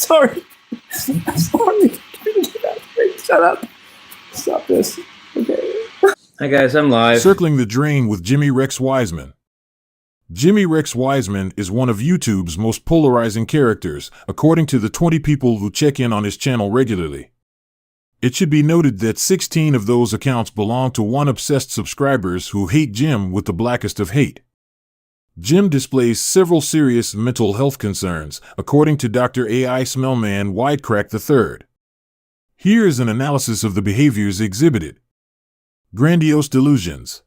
Sorry. I'm sorry. Shut up. Stop this. Okay. Hi guys, I'm live. Circling the Drain with Jimmie Rex Wiseman. Jimmie Rex Wiseman is one of YouTube's most polarizing characters, according to the 20 people who check in on his channel regularly. It should be noted that 16 of those accounts belong to one obsessed subscribers who hate Jim with the blackest of hate. Jim displays several serious mental health concerns, according to Dr. AI Smellman Widecrack III. Here is an analysis of the behaviors exhibited. Grandiose delusions.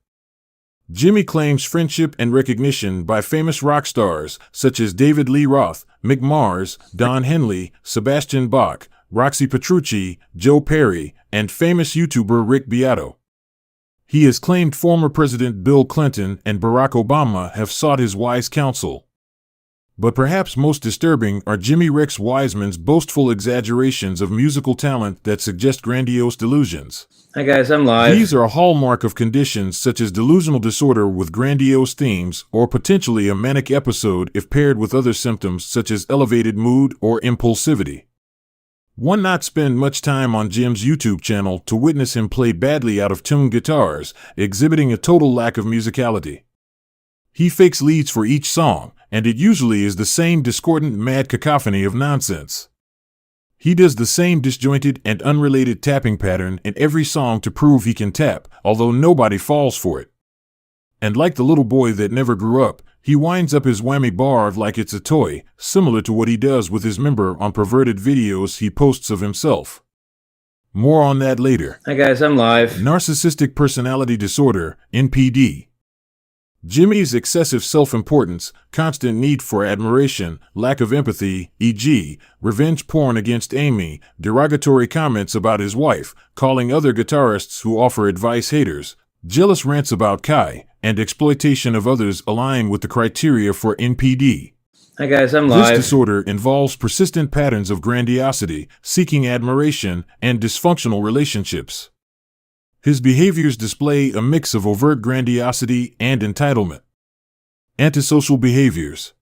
Jimmie claims friendship and recognition by famous rock stars such as David Lee Roth, Mick Mars, Don Henley, Sebastian Bach, Roxy Petrucci, Joe Perry, and famous YouTuber Rick Beato. He has claimed former President Bill Clinton and Barack Obama have sought his wise counsel. But perhaps most disturbing are Jimmie Rex Wiseman's boastful exaggerations of musical talent that suggest grandiose delusions. Hi guys, I'm live. These are a hallmark of conditions such as delusional disorder with grandiose themes or potentially a manic episode if paired with other symptoms such as elevated mood or impulsivity. One not spend much time on Jim's YouTube channel to witness him play badly out of tune guitars, exhibiting a total lack of musicality. He fakes leads for each song, and it usually is the same discordant mad cacophony of nonsense. He does the same disjointed and unrelated tapping pattern in every song to prove he can tap, although nobody falls for it. And like the little boy that never grew up, he winds up his whammy bar like it's a toy, similar to what he does with his member on perverted videos he posts of himself. More on that later. Hi guys, I'm live. Narcissistic personality disorder, NPD. Jimmie's excessive self-importance, constant need for admiration, lack of empathy, e.g., revenge porn against Amy, derogatory comments about his wife, calling other guitarists who offer advice haters, jealous rants about Kai, and exploitation of others align with the criteria for NPD. Hi guys, I'm live. This disorder involves persistent patterns of grandiosity, seeking admiration, and dysfunctional relationships. His behaviors display a mix of overt grandiosity and entitlement. Antisocial behaviors.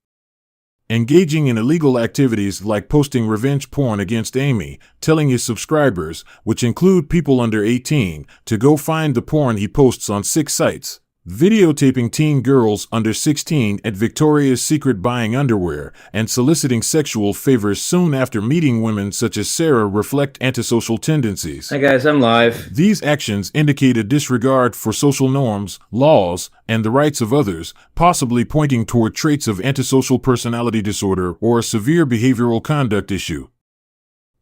Engaging in illegal activities like posting revenge porn against Amy, telling his subscribers, which include people under 18, to go find the porn he posts on 6 sites. Videotaping teen girls under 16 at Victoria's Secret buying underwear, and soliciting sexual favors soon after meeting women such as Sarah reflect antisocial tendencies. Hi guys, I'm live. These actions indicate a disregard for social norms, laws, and the rights of others, possibly pointing toward traits of antisocial personality disorder or a severe behavioral conduct issue.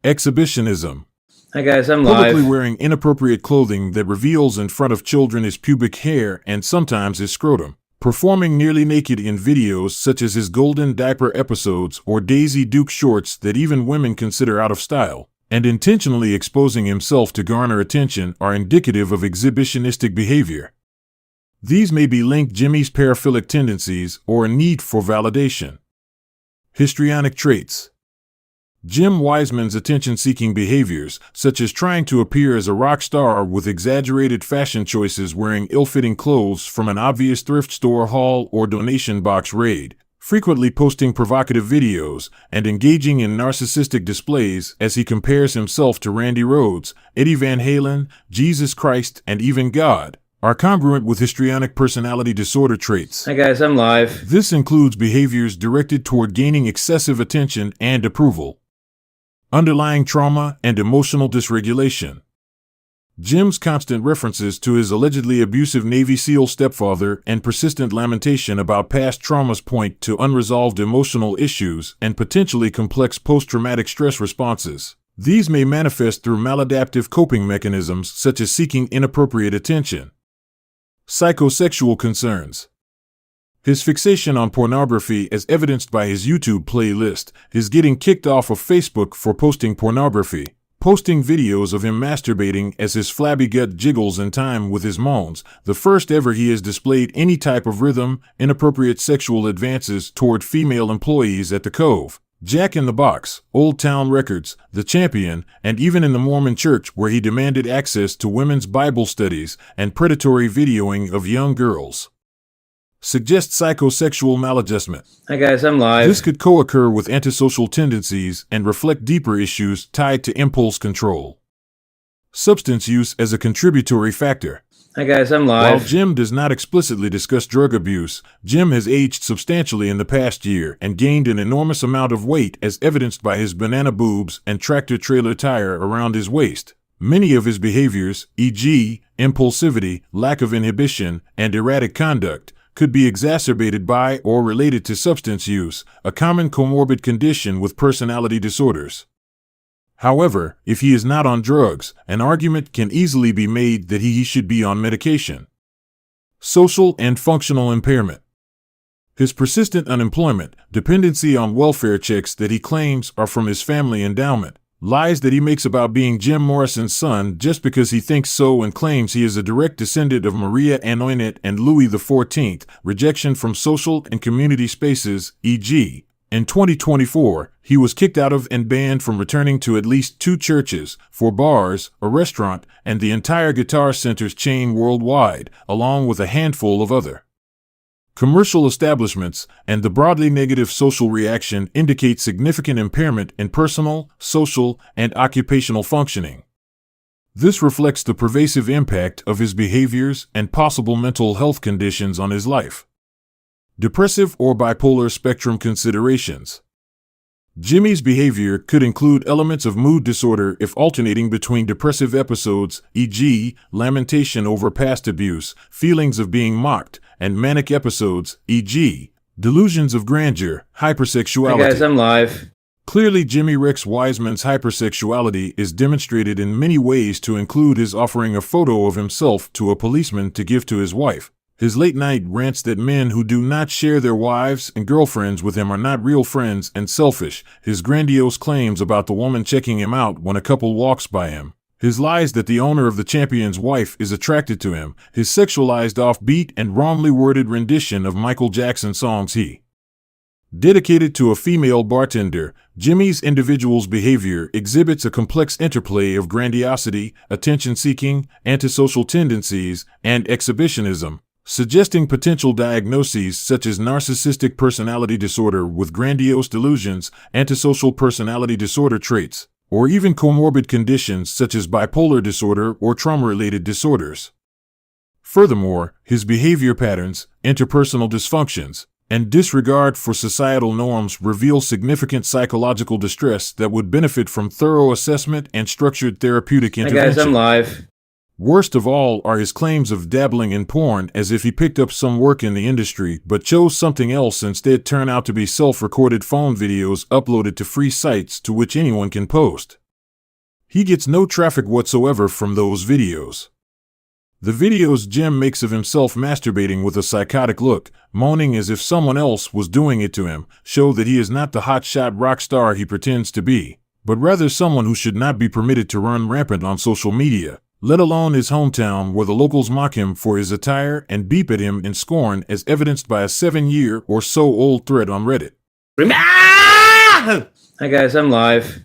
Exhibitionism. Hi guys, I'm live. Publicly wearing inappropriate clothing that reveals in front of children his pubic hair and sometimes his scrotum. Performing nearly naked in videos such as his golden diaper episodes or Daisy Duke shorts that even women consider out of style. And intentionally exposing himself to garner attention are indicative of exhibitionistic behavior. These may be linked Jimmie's paraphilic tendencies or a need for validation. Histrionic traits. Jim Wiseman's attention-seeking behaviors, such as trying to appear as a rock star with exaggerated fashion choices wearing ill-fitting clothes from an obvious thrift store haul or donation box raid, frequently posting provocative videos, and engaging in narcissistic displays as he compares himself to Randy Rhoads, Eddie Van Halen, Jesus Christ, and even God, are congruent with histrionic personality disorder traits. Hi guys, I'm live. This includes behaviors directed toward gaining excessive attention and approval. Underlying trauma and emotional dysregulation. Jim's constant references to his allegedly abusive Navy SEAL stepfather and persistent lamentation about past traumas point to unresolved emotional issues and potentially complex post-traumatic stress responses. These may manifest through maladaptive coping mechanisms such as seeking inappropriate attention. Psychosexual concerns. His fixation on pornography, as evidenced by his YouTube playlist, is getting kicked off of Facebook for posting pornography, posting videos of him masturbating as his flabby gut jiggles in time with his moans, the first ever he has displayed any type of rhythm, inappropriate sexual advances toward female employees at the Cove, Jack in the Box, Old Town Records, The Champion, and even in the Mormon Church where he demanded access to women's Bible studies and predatory videoing of young girls. Suggest psychosexual maladjustment. Hi guys, I'm live. This could co-occur with antisocial tendencies and reflect deeper issues tied to impulse control. Substance use as a contributory factor. Hi guys, I'm While live. Jim does not explicitly discuss drug abuse, Jim has aged substantially in the past year and gained an enormous amount of weight as evidenced by his banana boobs and tractor-trailer tire around his waist. Many of his behaviors, e.g., impulsivity, lack of inhibition, and erratic conduct, could be exacerbated by or related to substance use, a common comorbid condition with personality disorders. However, if he is not on drugs, an argument can easily be made that he should be on medication. Social and functional impairment. His persistent unemployment, dependency on welfare checks that he claims are from his family endowment, lies that he makes about being Jim Morrison's son just because he thinks so and claims he is a direct descendant of Maria Antoinette and Louis XIV, rejection from social and community spaces, e.g., in 2024, he was kicked out of and banned from returning to at least 2 churches, 4 bars, a restaurant, and the entire Guitar Centers chain worldwide, along with a handful of other commercial establishments, and the broadly negative social reaction indicate significant impairment in personal, social, and occupational functioning. This reflects the pervasive impact of his behaviors and possible mental health conditions on his life. Depressive or bipolar spectrum considerations. Jimmie's behavior could include elements of mood disorder if alternating between depressive episodes, e.g., lamentation over past abuse, feelings of being mocked, and manic episodes, e.g., delusions of grandeur, hypersexuality. Hi guys, I'm live. Clearly, Jimmie Rex Wiseman's hypersexuality is demonstrated in many ways, to include his offering a photo of himself to a policeman to give to his wife, his late-night rants that men who do not share their wives and girlfriends with him are not real friends and selfish, his grandiose claims about the woman checking him out when a couple walks by him, his lies that the owner of the champion's wife is attracted to him, his sexualized offbeat and wrongly worded rendition of Michael Jackson songs he dedicated to a female bartender. Jimmie's individual's behavior exhibits a complex interplay of grandiosity, attention-seeking, antisocial tendencies, and exhibitionism, suggesting potential diagnoses such as narcissistic personality disorder with grandiose delusions, antisocial personality disorder traits, or even comorbid conditions such as bipolar disorder or trauma-related disorders. Furthermore, his behavior patterns, interpersonal dysfunctions, and disregard for societal norms reveal significant psychological distress that would benefit from thorough assessment and structured therapeutic Hi intervention. guys, I'm live. Worst of all are his claims of dabbling in porn, as if he picked up some work in the industry but chose something else instead. Turn out to be self-recorded phone videos uploaded to free sites to which anyone can post. He gets no traffic whatsoever from those videos. The videos Jim makes of himself masturbating with a psychotic look, moaning as if someone else was doing it to him, show that he is not the hotshot rock star he pretends to be, but rather someone who should not be permitted to run rampant on social media, let alone his hometown, where the locals mock him for his attire and beep at him in scorn, as evidenced by a 7-year or so old thread on Reddit. Hi guys, I'm live.